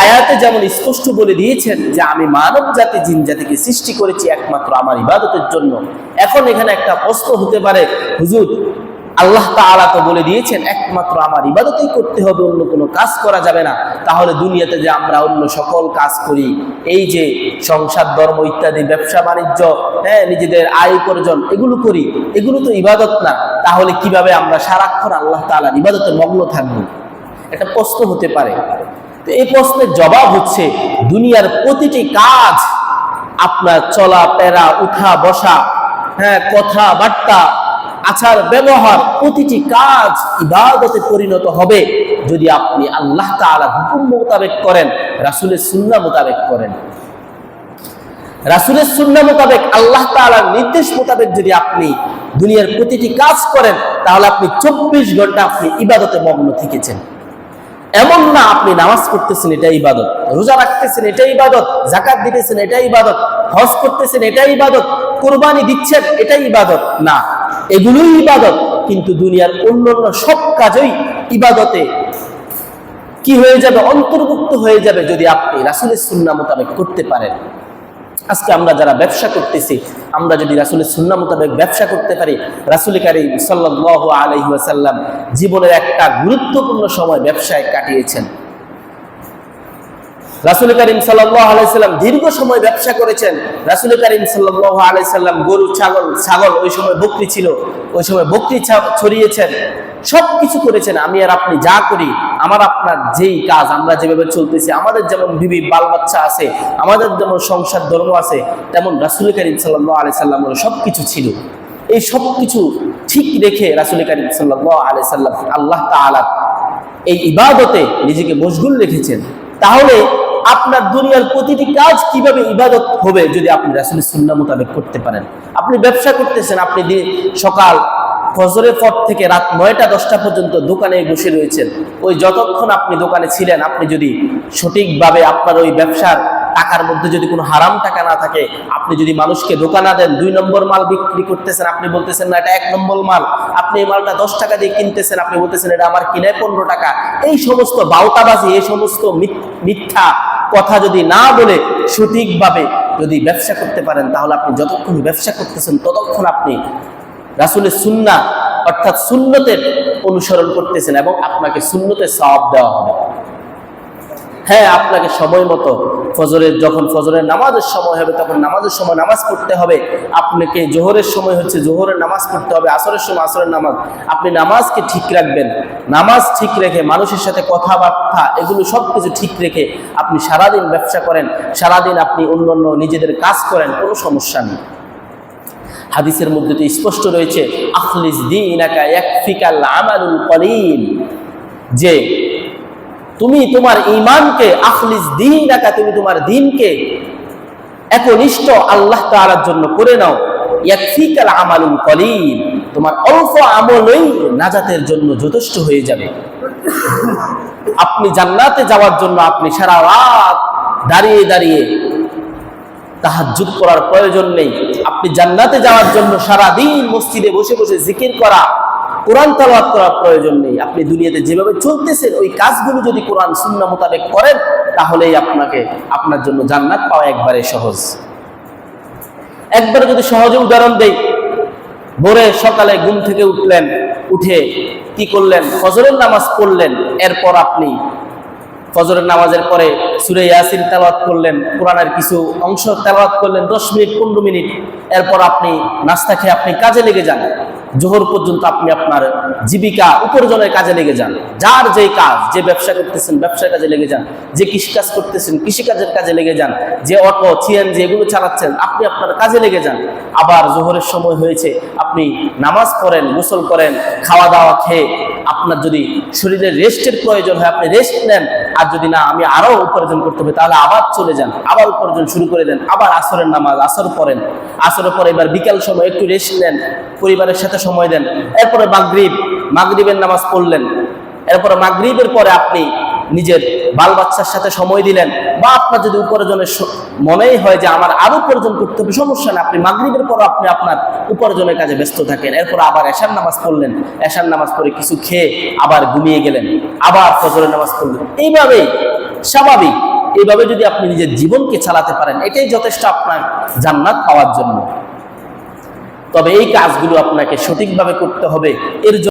আয়াতে যেমন স্পষ্ট বলে দিয়েছেন যে আমি মানব জাতি জিন জাতিকে সৃষ্টি করেছি একমাত্র আমার ইবাদতের জন্য। এখন এখানে একটা প্রশ্ন হতে পারে, হুজুর আল্লাহ তাআলা তো বলে দিয়েছেন একমাত্র আমার ইবাদতই করতে হবে, অন্য কোনো কাজ করা যাবে না, তাহলে দুনিয়াতে যে আমরা অন্য সকল কাজ করি, এই যে সংসার ধর্ম ইত্যাদি ব্যবসা বাণিজ্য, নিজেদের আয় উপার্জন এগুলো করি, এগুলো তো ইবাদত না, তাহলে কিভাবে আমরা সারাক্ষণ আল্লাহ তাআলার ইবাদতে মগ্ন থাকবো? একটা প্রশ্ন হতে পারে। তো এই প্রশ্নের জবাব হচ্ছে, দুনিয়ার প্রতিটি কাজ, আপনার চলা ফেরা, উঠা বসা, কথাবার্তা, আচার ব্যবহার, প্রতিটি কাজ ইবাদতে পরিণত হবে যদি আপনি আল্লাহ তাআলার হুকুম মোতাবেক করেন, রাসূলের সুন্নাহ মোতাবেক করেন। রাসূলের সুন্নাহ মোতাবেক, আল্লাহ তাআলার নির্দেশ মোতাবেক যদি আপনি দুনিয়ার প্রতিটি কাজ করেন, তাহলে আপনি 24 ঘন্টা আপনি ইবাদতে মগ্ন থেকেছেন। এমন না আপনি নামাজ পড়তেছেন এটা ইবাদত, রোজা রাখতেছেন এটা ইবাদত, যাকাত দিতেছেন এটা ইবাদত, হজ করতেছেন এটা ইবাদত, কুরবানি দিচ্ছেন এটা ইবাদত না, এগুলোই ইবাদত। কিন্তু দুনিয়ার অন্যান্য সব কাজই ইবাদতে কি হয়ে যাবে? অন্তর্ভুক্ত হয়ে যাবে যদি আপনি রাসূলের সুন্নাহ মোতাবেক করতে পারেন। আজকে আমরা যারা ব্যবসা করতেছি, আমরা যদি রাসূলের সুন্নাহ মোতাবেক ব্যবসা করতে পারি, রাসূল কারীম সাল্লাল্লাহু আলাইহি ওয়াসাল্লাম জীবনের একটা গুরুত্বপূর্ণ সময় ব্যবসায় কাটিয়েছেন। রাসূল কারীম সাল্লাল্লাহু আলাইহি ওয়াসাল্লাম দীর্ঘ সময় ব্যবসা করেছেন। রাসূল কারীম সাল্লাল্লাহু আলাইহি ওয়াসাল্লাম গরু, ছাগল, ওই সময় বকরি ছিল, ওই সময় বকরি ছড়িয়েছেন, সবকিছু করেছেন। আমি আর আপনি যা করি, আমার আপনার যেই কাজ, আমরা যেভাবে চলতেছি, আমাদের যেমন বিবি বাল বাচ্চা আছে, আমাদের যেমন সংসার ধর্ম আছে, তেমন রাসূল কারীম সাল্লাল্লাহু আলাইহি ওয়াসাল্লামের সবকিছু ছিল। এই সবকিছু ঠিক রেখে রাসূল কারীম সাল্লাল্লাহু আলাইহি ওয়াসাল্লাম আল্লাহ তাআলা এই ইবাদতে নিজেকে মশগুল রেখেছেন। তাহলে আপনার দুনিয়ার প্রতিটি কাজ কিভাবে ইবাদত হবে যদি আপনি রাসূলের সুন্নাহ মোতাবেক করতে পারেন? আপনি ব্যবসা করতেছেন, আপনি সকাল ফজরের পর থেকে রাত 9টা-10টা পর্যন্ত দোকানে বসে রয়েছেন। ওই যতক্ষণ আপনি দোকানে ছিলেন, আপনি যদি সঠিকভাবে আপনার ওই ব্যবসার টাকার মধ্যে যদি কোনো হারাম টাকা না থাকে, আপনি যদি মানুষকে দোকানা দেন, 2 নম্বর মাল বিক্রি করতেছেন, আপনি বলতেছেন না এটা 1 নম্বর মাল, আপনি এই মালটা 10 টাকা দিয়ে কিনতেছেন, আপনি বলতেছেন এটা আমার কিনায় 15 টাকা, এই সমস্ত বাউতাবাজি, এই সমস্ত মিথ্যা কথা যদি না বলে সঠিকভাবে যদি ব্যবসা করতে পারেন, তাহলে আপনি যতক্ষণ ব্যবসা করতেছেন ততক্ষণ আপনি রাসূলের সুন্নাহ অর্থাৎ সুন্নতের অনুসরণ করতেছেন এবং আপনাকে সুন্নতের সওয়াব দেওয়া হবে। আপনাকে সময় মতো যখন ফজরের নামাজের সময় হবে তখন নামাজের সময় নামাজ পড়তে হবে, আপনাকে জোহরের সময় হচ্ছে জোহরের নামাজ পড়তে হবে, আসরের সময় আসরের নামাজ, আপনি নামাজকে ঠিক রাখবেন। নামাজ ঠিক রেখে মানুষের সাথে কথাবার্তা এগুলো সব কিছু ঠিক রেখে আপনি সারাদিন ব্যবসা করেন, সারাদিন আপনি অন্যান্য নিজেদের কাজ করেন, কোনো সমস্যা নেই। হাদিসের মধ্যে তো স্পষ্ট রয়েছে, আখলিস দীনাকা ইয়াকফিকাল আমালুল কলিল, যে তুমি তোমার ঈমানকে, আখলিস দীনাকা, তুমি তোমার দ্বীনকে একনিষ্ঠ আল্লাহ তাআলার জন্য করে নাও, ইয়াকফিকাল আমালুল কলিল, তোমার অল্প আমলই নাজাতের জন্য যথেষ্ট হয়ে যাবে। আপনি জান্নাতে যাওয়ার জন্য আপনি সারা রাত দাঁড়িয়ে দাঁড়িয়ে তাহাজ্জুদ করার প্রয়োজন নেই। আপনি জান্নাতে যাওয়ার জন্য সারা দিন মসজিদে বসে বসে জিকির করা, কোরআন তেলাওয়াত করার প্রয়োজন নেই। আপনি দুনিয়াতে যেভাবে চলতেছেন ওই কাজগুলো যদি কোরআন সুন্নাহ মোতাবেক করেন, তাহলেই আপনার জন্য জান্নাত পাওয়া একবারে সহজ। একবারে যদি সহজে উদাহরণ দেই, ভোরে সকালে ঘুম থেকে উঠলেন, উঠে কি করলেন? ফজরের নামাজ পড়লেন, এরপর আপনি ফজরের নামাজের পরে সূরা ইয়াসিন তেলাওয়াত করলেন, কোরআনের কিছু অংশ তেলাওয়াত করলেন 10 মিনিট 15 মিনিট, এরপর আপনি নাস্তা খেয়ে আপনি কাজে লেগে যান। জোহর পর্যন্ত আপনি আপনার জীবিকা উপার্জনের কাজে লেগে যান। যার যেই কাজ, যে ব্যবসা করতেছেন ব্যবসার কাজে লেগে যান, যে কৃষিকাজ করতেছেন কৃষিকাজের কাজে লেগে যান, যে অটো সিএনজি এগুলো চালাচ্ছেন আপনি আপনার কাজে লেগে যান। আবার জোহরের সময় হয়েছে, আপনি নামাজ পড়েন, গোসল করেন, খাওয়া দাওয়া খেয়ে আপনার যদি শরীরের রেস্টের প্রয়োজন হয় আপনি রেস্ট নেন, আর যদি না আমি আরো উপার্জন করতে হবে তাহলে আবার চলে যান, আবার উপার্জন শুরু করে দেন। আবার আসরের নামাজ, আসর পড়েন, আসরের পরে এবার বিকাল সময় একটু রেস্ট নেন, পরিবারের সাথে সময় দেন। এরপরে মাগরিবের নামাজ পড়লেন, এরপরে মাগরিবের পরে আপনি নিজের বাল বাচ্চার সাথে সময় দিলেন, বা আপনার যদি উপার্জনের মনেই হয় যে আমার আরো উপার্জন করতে হবে, সমস্যা না, আপনি মাগরিবের পর আপনি আপনার উপার্জনের কাজে ব্যস্ত থাকেন। এরপর আবার এশার নামাজ পড়লেন, এশার নামাজ পড়ে কিছু খেয়ে আবার ঘুমিয়ে গেলেন, আবার ফজরের নামাজ পড়লেন। এইভাবেই স্বাভাবিক এইভাবে যদি আপনি নিজের জীবনকে চালাতে পারেন, এটাই যথেষ্ট আপনার জান্নাত পাওয়ার জন্য। তবে এই কাজগুলো আপনাকে সঠিকভাবে করতে হবে। এর জন্য